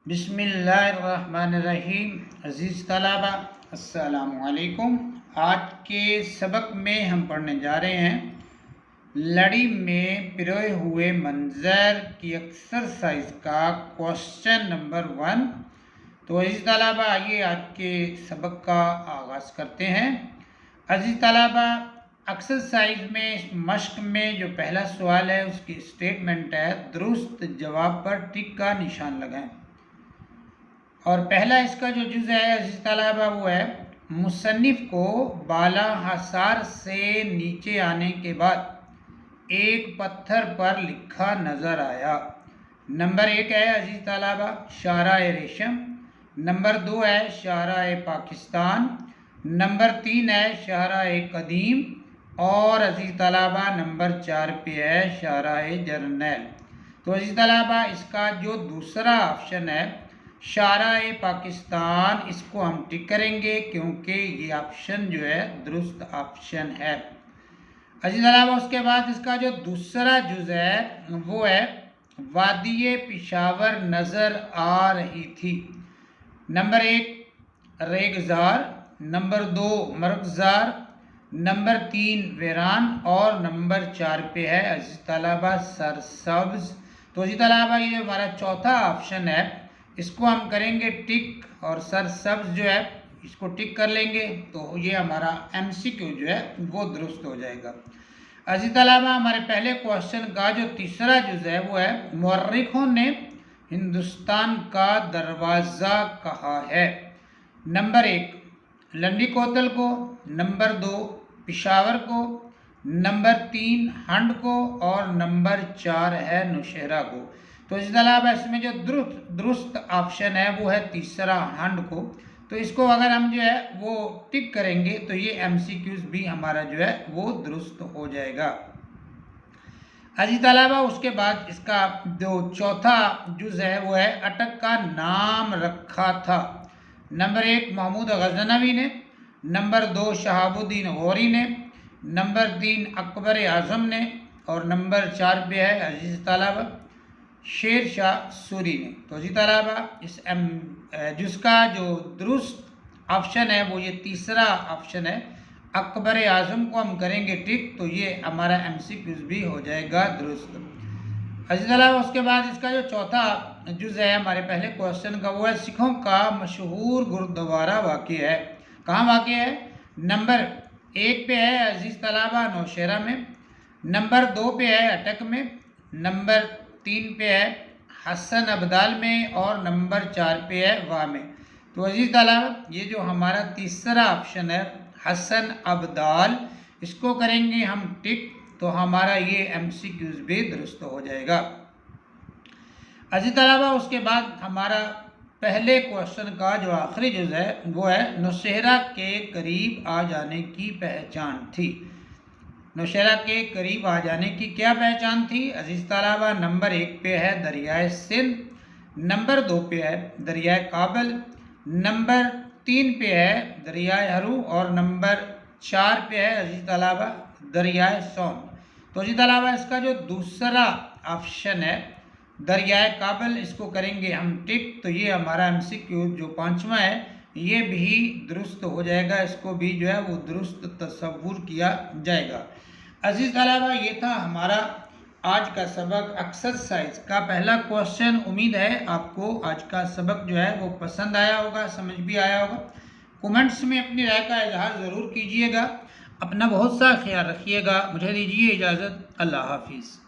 बिस्मिल्लाहिर्रहमानिर्रहीम। अज़ीज़ तलबा अस्सलामुअलैकुम। आज के सबक में हम पढ़ने जा रहे हैं लड़ी में पिरोए हुए मंजर की एक्सरसाइज का क्वेश्चन नंबर 1। तो अज़ीज़ तलबा आइए आज के सबक का आगाज़ करते हैं। अज़ीज़ तलबा एक्सरसाइज में मश्क में जो पहला सवाल है उसकी स्टेटमेंट है दुरुस्त जवाब पर टिक का निशान लगाएं। और पहला इसका जो जुज़ है अज़ीज़ तलबा वो है मुसन्निफ़ को बाला हसार से नीचे आने के बाद एक पत्थर पर लिखा नज़र आया। नंबर 1 है अज़ीज़ तलबा शारा-ए रेशम, नंबर 2 है शारा-ए पाकिस्तान, नंबर 3 है शारा-ए कदीम और अज़ीज़ तलबा नंबर 4 पे है शारा-ए जर्नैल। तो अज़ीज़ तलबा इसका जो दूसरा ऑप्शन है शारा-ए पाकिस्तान, इसको हम टिक करेंगे क्योंकि ये ऑप्शन जो है दुरुस्त ऑप्शन है। अज़ीज़ तलबा उसके बाद इसका जो दूसरा जुज़ है वो है वादी पेशावर नज़र आ रही थी। नंबर 1 रेगज़ार, नंबर 2 मरगज़ार, नंबर 3 वीरान और नंबर 4 पे है अज़ीज़ तलबा सरसब्ज़। तो अज़ीज़ तलबा ये हमारा चौथा ऑप्शन है, इसको हम करेंगे टिक और सरसब्ज़ जो है इसको टिक कर लेंगे तो ये हमारा MCQ जो है वो दुरुस्त हो जाएगा। अज़ीज़ तलबा हमारे पहले क्वेश्चन का जो तीसरा जुज़ है वो है मुअर्रिखों ने हिंदुस्तान का दरवाज़ा कहा है। नंबर 1 लंडी कोतल को, नंबर 2 पेशावर को, नंबर 3 हंड को और नंबर 4 है नौशहरा को। तो इस तलबा इसमें जो दुरुस्त ऑप्शन है वो है तीसरा हंड को। तो इसको अगर हम जो है वो टिक करेंगे तो ये MCQs भी हमारा जो है वो दुरुस्त हो जाएगा। अज़ीज़ तलबा उसके बाद इसका जो चौथा जुज़ है वो है अटक का नाम रखा था। नंबर 1 महमूद गज़नवी ने, नंबर 2 शहाबुद्दीन गौरी ने, नंबर 3 अकबर आज़म ने और नंबर 4 पे है अज़ीज़ तलबा शेर शाह सूरी ने। तो अज़ीज़ तलबा इस जिसका जो दुरुस्त ऑप्शन है वो ये तीसरा ऑप्शन है, अकबर आज़म को हम करेंगे टिक तो ये हमारा MCQs भी हो जाएगा दुरुस्त। अज़ीज़ तलबा उसके बाद इसका जो चौथा जुज़ है हमारे पहले क्वेश्चन का वो है सिखों का मशहूर गुरुद्वारा वाक़ई है। कहाँ वाक़ई है? नंबर 1 पे है अज़ीज़ तलबा नौशहरा में, नंबर 2 पे है अटक में, नंबर 3 पे है हसन अब्दाल में और नंबर 4 पे है वाह में। तो अज़ीज़ तलबा ये जो हमारा तीसरा ऑप्शन है हसन अब्दाल, इसको करेंगे हम टिक तो हमारा ये MCQs भी दुरुस्त हो जाएगा। अज़ीज़ तलबा उसके बाद हमारा पहले क्वेश्चन का जो आखिरी जुज़ है वो है नौशहरा के करीब आ जाने की पहचान थी। नौशहरा के करीब आ जाने की क्या पहचान थी अज़ीज़ तलबा? नंबर 1 पे है दरियाए सिंध, नंबर 2 पे है दरियाए काबल, नंबर 3 पे है दरियाए हरू और नंबर 4 पे है अज़ीज़ तलबा दरियाए सोन। तो अज़ीज़ तलबा इसका जो दूसरा ऑप्शन है दरियाए काबल, इसको करेंगे हम टिक तो ये हमारा MCQ जो पाँचवा है ये भी दुरुस्त हो जाएगा, इसको भी जो है वो दुरुस्त तस्वुर किया जाएगा। अज़ीज़ तलबा ये था हमारा आज का सबक एक्सरसाइज का पहला क्वेश्चन। उम्मीद है आपको आज का सबक जो है वो पसंद आया होगा, समझ भी आया होगा। कमेंट्स में अपनी राय का इजहार ज़रूर कीजिएगा। अपना बहुत सा ख्याल रखिएगा। मुझे दीजिए इजाज़त। अल्लाह हाफिज़।